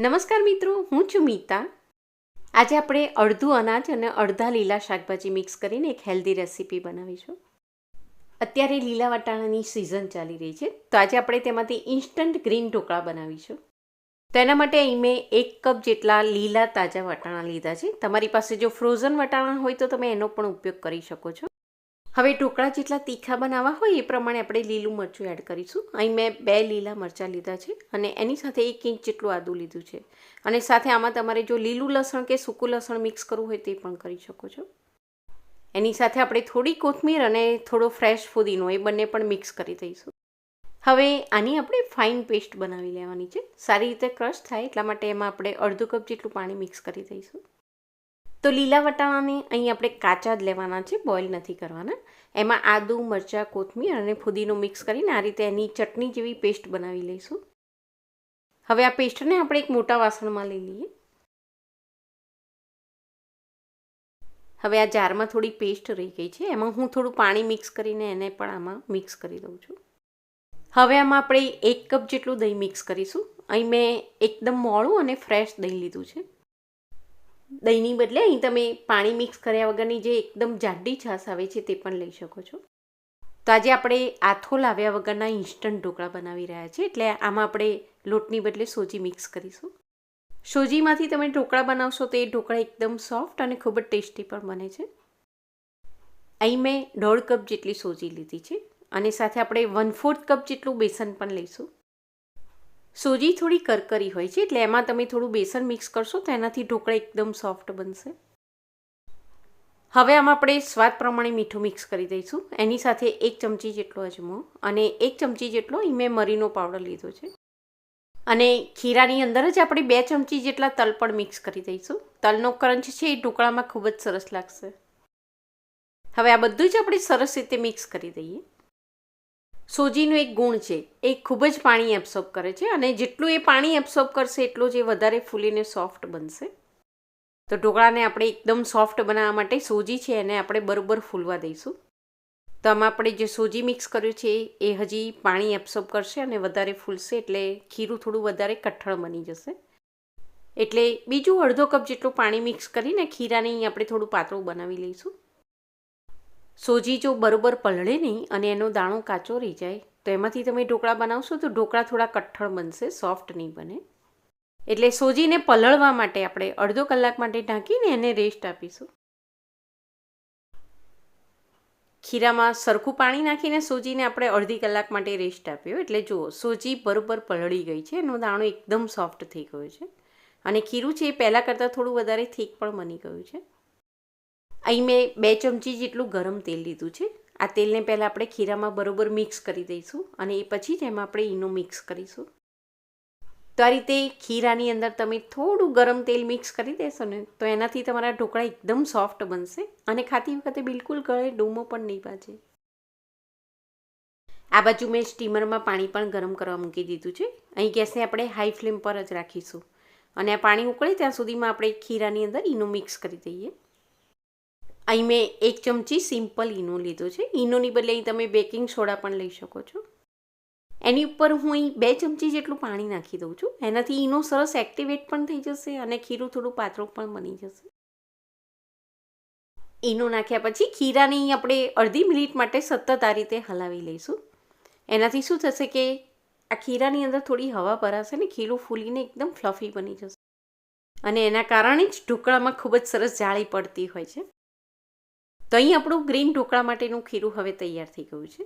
નમસ્કાર મિત્રો, હું છું મીતા. આજે આપણે અડધું અનાજ અને અડધા લીલા શાકભાજી મિક્સ કરીને એક હેલ્ધી રેસીપી બનાવીશું. અત્યારે લીલા વટાણાની સિઝન ચાલી રહી છે, તો આજે આપણે તેમાંથી ઇન્સ્ટન્ટ ગ્રીન ઢોકળા બનાવીશું. તો એના માટે અહીં મેં 1 કપ જેટલા લીલા તાજા વટાણા લીધા છે. તમારી પાસે જો ફ્રોઝન વટાણા હોય તો તમે એનો પણ ઉપયોગ કરી શકો છો. હવે ઢોકળા જેટલા તીખા બનાવવા હોય એ પ્રમાણે આપણે લીલું મરચું એડ કરીશું. અહીં મેં 2 લીલા મરચાં લીધા છે અને એની સાથે 1 ઇંચ જેટલું આદું લીધું છે. અને સાથે આમાં તમારે જો લીલું લસણ કે સૂકું લસણ મિક્સ કરવું હોય તે પણ કરી શકો છો. એની સાથે આપણે થોડી કોથમીર અને થોડો ફ્રેશ ફુદીનો એ બંને પણ મિક્સ કરી દઈશું. હવે આની આપણે ફાઇન પેસ્ટ બનાવી લેવાની છે. સારી રીતે ક્રશ થાય એટલા માટે એમાં આપણે અડધો કપ જેટલું પાણી મિક્સ કરી દઈશું. તો લીલા વટાણાને અહીં આપણે કાચા જ લેવાના છે, બોઇલ નથી કરવાના. એમાં આદું, મરચાં, કોથમીર અને ફુદીનો મિક્સ કરીને આ રીતે એની ચટણી જેવી પેસ્ટ બનાવી લઈશું. હવે આ પેસ્ટને આપણે એક મોટા વાસણમાં લઈ લઈએ. હવે આ જારમાં થોડી પેસ્ટ રહી ગઈ છે, એમાં હું થોડું પાણી મિક્સ કરીને એને પણ આમાં મિક્સ કરી દઉં છું. હવે આમાં આપણે 1 કપ જેટલું દહીં મિક્સ કરીશું. અહીં મેં એકદમ મોળું અને ફ્રેશ દહીં લીધું છે. દહીંની બદલે અહીં તમે પાણી મિક્સ કર્યા વગરની જે એકદમ જાડી છાશ આવે છે તે પણ લઈ શકો છો. તો આજે આપણે આથો લાવ્યા વગરના ઇન્સ્ટન્ટ ઢોકળા બનાવી રહ્યા છીએ, એટલે આમાં આપણે લોટની બદલે સોજી મિક્સ કરીશું. સોજીમાંથી તમે ઢોકળા બનાવશો તો એ ઢોકળા એકદમ સોફ્ટ અને ખૂબ જ ટેસ્ટી પણ બને છે. અહીં મેં 1.5 કપ જેટલી સોજી લીધી છે અને સાથે આપણે 1/4 કપ જેટલું બેસન પણ લઈશું. સોજી થોડી કરકરી હોય છે, એટલે એમાં તમે થોડું બેસન મિક્સ કરશો તો એનાથી ઢોકળા એકદમ સોફ્ટ બનશે. હવે આમાં આપણે સ્વાદ પ્રમાણે મીઠું મિક્સ કરી દઈશું. એની સાથે 1 ચમચી જેટલો અજમો અને 1 ચમચી જેટલો અહીં મેં મરીનો પાવડર લીધો છે. અને ખીરાની અંદર જ આપણે 2 ચમચી જેટલા તલ પણ મિક્સ કરી દઈશું. તલનો ક્રંચ છે એ ઢોકળામાં ખૂબ જ સરસ લાગશે. હવે આ બધું જ આપણે સરસ રીતે મિક્સ કરી દઈએ. સોજીનો એક ગુણ છે, એ ખૂબ જ પાણી એબ્સોર્બ કરે છે અને જેટલું એ પાણી એબ્સોર્બ કરશે એટલું જ એ વધારે ફૂલીને સોફ્ટ બનશે. તો ઢોકળાને આપણે એકદમ સોફ્ટ બનાવવા માટે સોજી છે એને આપણે બરોબર ફૂલવા દઈશું. તો આમાં આપણે જે સોજી મિક્સ કર્યું છે એ હજી પાણી એબ્સોર્બ કરશે અને વધારે ફૂલશે, એટલે ખીરું થોડું વધારે કઠણ બની જશે. એટલે બીજું અડધો કપ જેટલું પાણી મિક્સ કરીને ખીરાને આપણે થોડું પાતળું બનાવી લઈશું. સોજી જો બરોબર પલળે નહીં અને એનો દાણો કાચો રહી જાય તો એમાંથી તમે ઢોકળા બનાવશો તો ઢોકળા થોડા કઠણ બનશે, સોફ્ટ નહીં બને. એટલે સોજીને પલળવા માટે આપણે અડધો કલાક માટે ઢાંકીને એને રેસ્ટ આપીશું. ખીરામાં સરખું પાણી નાખીને સોજીને આપણે અડધી કલાક માટે રેસ્ટ આપ્યો, એટલે જુઓ સોજી બરોબર પલળી ગઈ છે, એનો દાણો એકદમ સોફ્ટ થઈ ગયો છે અને ખીરું છે એ પહેલાં કરતાં થોડું વધારે થીક પણ બની ગયું છે. અહીં મેં 2 ચમચી જેટલું ગરમ તેલ લીધું છે. આ તેલને પહેલાં આપણે ખીરામાં બરોબર મિક્સ કરી દઈશું અને એ પછી જ એમાં આપણે ઈનો મિક્સ કરીશું. તો આ રીતે ખીરાની અંદર તમે થોડું ગરમ તેલ મિક્સ કરી દેશો ને તો એનાથી તમારા ઢોકળા એકદમ સોફ્ટ બનશે અને ખાતી વખતે બિલકુલ ગળે ડૂમો પણ નહીં વાજે. આ બાજુ મેં સ્ટીમરમાં પાણી પણ ગરમ કરવા મૂકી દીધું છે. અહીં ગેસને આપણે હાઈ ફ્લેમ પર જ રાખીશું અને આ પાણી ઉકળે ત્યાં સુધીમાં આપણે ખીરાની અંદર ઈનો મિક્સ કરી દઈએ. અહીં મેં 1 ચમચી સિમ્પલ ઈનો લીધો છે. ઈનોની બદલે અહીં તમે બેકિંગ સોડા પણ લઈ શકો છો. એની ઉપર હું અહીં 2 ચમચી જેટલું પાણી નાખી દઉં છું. એનાથી ઈનો સરસ એક્ટિવેટ પણ થઈ જશે અને ખીરું થોડું પાતળું પણ બની જશે. ઈનો નાખ્યા પછી ખીરાને અહીં આપણે અડધી મિનિટ માટે સતત આ રીતે હલાવી લઈશું. એનાથી શું થશે કે આ ખીરાની અંદર થોડી હવા ભરાશે ને ખીરું ફૂલીને એકદમ ફ્લફી બની જશે અને એના કારણે જ ઢોકળામાં ખૂબ જ સરસ જાળી પડતી હોય છે. તો અહીં આપણું ગ્રીન ઢોકળા માટેનું ખીરું હવે તૈયાર થઈ ગયું છે.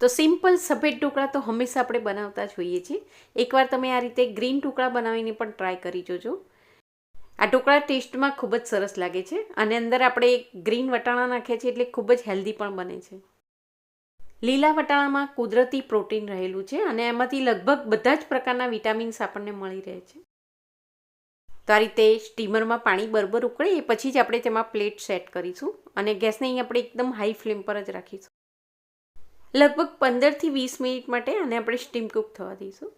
તો સિમ્પલ સફેદ ઢોકળા તો હંમેશા આપણે બનાવતા જ હોઈએ છીએ. એકવાર તમે આ રીતે ગ્રીન ઢોકળા બનાવીને પણ ટ્રાય કરી જોજો. આ ઢોકળા ટેસ્ટમાં ખૂબ જ સરસ લાગે છે અને અંદર આપણે ગ્રીન વટાણા નાખ્યા છે એટલે ખૂબ જ હેલ્ધી પણ બને છે. લીલા વટાણામાં કુદરતી પ્રોટીન રહેલું છે અને એમાંથી લગભગ બધા જ પ્રકારના વિટામિન્સ આપણને મળી રહે છે. તો આ રીતે સ્ટીમરમાં પાણી બરોબર ઉકળે એ પછી જ આપણે તેમાં પ્લેટ સેટ કરીશું અને ગેસને અહીં આપણે એકદમ હાઈ ફ્લેમ પર જ રાખીશું. લગભગ 15 થી 20 મિનિટ માટે આને આપણે સ્ટીમ કુક થવા દઈશું.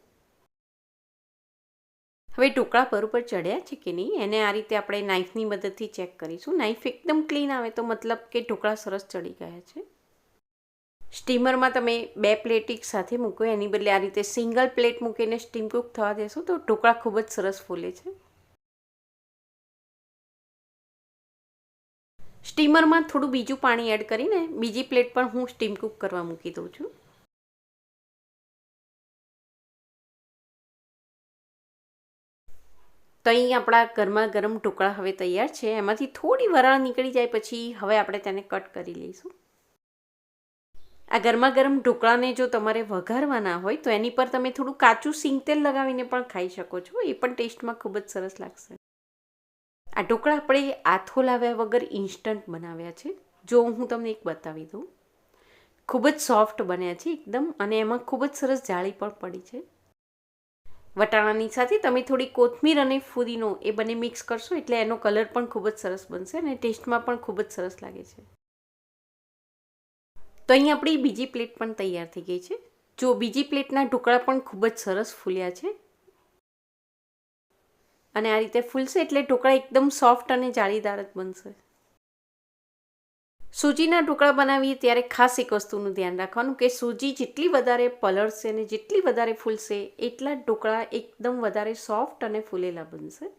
હવે ઢોકળા બરોબર ચડ્યા છે કે નહીં એને આ રીતે આપણે નાઈફની મદદથી ચેક કરીશું. નાઈફ એકદમ ક્લીન આવે તો મતલબ કે ઢોકળા સરસ ચડી ગયા છે. સ્ટીમરમાં તમે 2 પ્લેટ એક સાથે મૂકો એની બદલે આ રીતે સિંગલ પ્લેટ મૂકીને સ્ટીમ કુક થવા દેશો તો ઢોકળા ખૂબ જ સરસ ફૂલે છે. સ્ટીમરમાં થોડું બીજું પાણી એડ કરીને બીજી પ્લેટ પણ હું સ્ટીમ કુક કરવા મૂકી દઉં છું. તો અહીં આપણા ગરમા ગરમ ઢોકળા હવે તૈયાર છે. એમાંથી થોડી વરાળ નીકળી જાય પછી હવે આપણે તેને કટ કરી લઈશું. આ ગરમા ગરમ ઢોકળાને જો તમારે વઘારવાના હોય તો એની પર તમે થોડું કાચું સિંગ તેલ લગાવીને પણ ખાઈ શકો છો. એ પણ ટેસ્ટમાં ખૂબ જ સરસ લાગશે. આ ઢોકળા આપણે આથો લાવ્યા વગર ઇન્સ્ટન્ટ બનાવ્યા છે. જો હું તમને એક બતાવી દઉં, ખૂબ જ સોફ્ટ બન્યા છે એકદમ, અને એમાં ખૂબ જ સરસ જાળી પણ પડી છે. વટાણાની સાથે તમે થોડી કોથમીર અને ફુદીનો એ બંને મિક્સ કરશો એટલે એનો કલર પણ ખૂબ જ સરસ બનશે અને ટેસ્ટમાં પણ ખૂબ જ સરસ લાગે છે. તો અહીં આપણી બીજી પ્લેટ પણ તૈયાર થઈ ગઈ છે. જો બીજી પ્લેટના ઢોકળા પણ ખૂબ જ સરસ ફૂલ્યા છે અને આ રીતે ફૂલશે એટલે ઢોકળા એકદમ સોફ્ટ અને જાળીદાર જ બનશે. સૂજીના ઢોકળા બનાવીએ ત્યારે ખાસ એક વસ્તુનું ધ્યાન રાખવાનું કે સૂજી જેટલી વધારે પલળશે અને જેટલી વધારે ફૂલશે એટલા જ ઢોકળા એકદમ વધારે સોફ્ટ અને ફૂલેલા બનશે.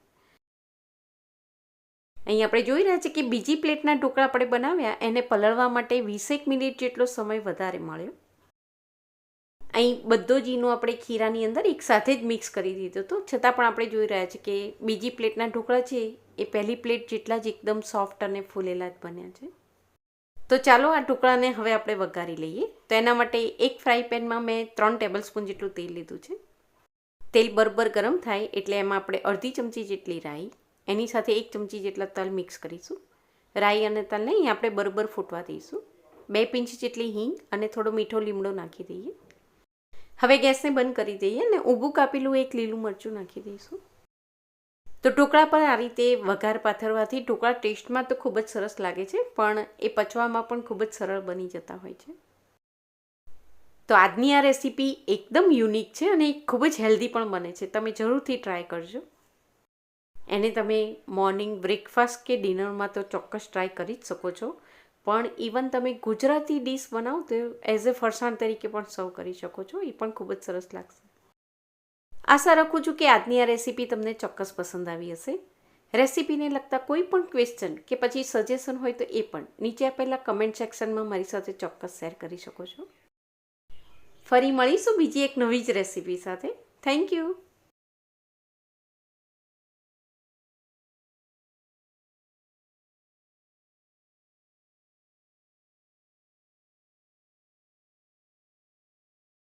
અહીં આપણે જોઈ રહ્યા છીએ કે બીજી પ્લેટના ઢોકળા આપણે બનાવ્યા એને પલળવા માટે 20 મિનિટ જેટલો સમય વધારે મળ્યો. અહીં બધો જ ઈનો આપણે ખીરાની અંદર એક સાથે જ મિક્સ કરી દીધો હતો, છતાં પણ આપણે જોઈ રહ્યા છીએ કે બીજી પ્લેટના ઢોકળા છે એ પહેલી પ્લેટ જેટલા જ એકદમ સોફ્ટ અને ફૂલેલા જ બન્યા છે. તો ચાલો આ ઢોકળાને હવે આપણે વઘારી લઈએ. તો એના માટે એક ફ્રાય પેનમાં મેં 3 ટેબલસ્પૂન જેટલું તેલ લીધું છે. તેલ બરાબર ગરમ થાય એટલે એમાં આપણે અડધી ચમચી જેટલી રાઈ, એની સાથે 1 ચમચી જેટલા તલ મિક્સ કરીશું. રાઈ અને તલને અહીં આપણે બરાબર ફૂટવા દઈશું. 2 પિંચ જેટલી હિંગ અને થોડો મીઠો લીમડો નાખી દઈએ. હવે ગેસને બંધ કરી દઈએ અને ઊભું કાપેલું એક લીલું મરચું નાખી દઈશું. તો ઢોકળા પર આ રીતે વઘાર પાથરવાથી ઢોકળા ટેસ્ટમાં તો ખૂબ જ સરસ લાગે છે, પણ એ પચવામાં પણ ખૂબ જ સરળ બની જતા હોય છે. તો આજની આ રેસીપી એકદમ યુનિક છે અને ખૂબ જ હેલ્ધી પણ બને છે. તમે જરૂરથી ટ્રાય કરજો. એને તમે મોર્નિંગ બ્રેકફાસ્ટ કે ડિનરમાં તો ચોક્કસ ટ્રાય કરી જ શકો છો, પણ ઇવન તમે ગુજરાતી ડીશ બનાવો તો એઝ એ ફરસાણ તરીકે પણ સર્વ કરી શકો છો. એ પણ ખૂબ જ સરસ લાગશે. આશા રાખું છું કે આજની આ રેસીપી તમને ચોક્કસ પસંદ આવી હશે. રેસીપીને લગતા કોઈ પણ ક્વેશ્ચન કે પછી સજેશન હોય તો એ પણ નીચે આપેલા કમેન્ટ સેક્શનમાં મારી સાથે ચોક્કસ શેર કરી શકો છો. ફરી મળીશું બીજી એક નવી જ રેસીપી સાથે. Thank you.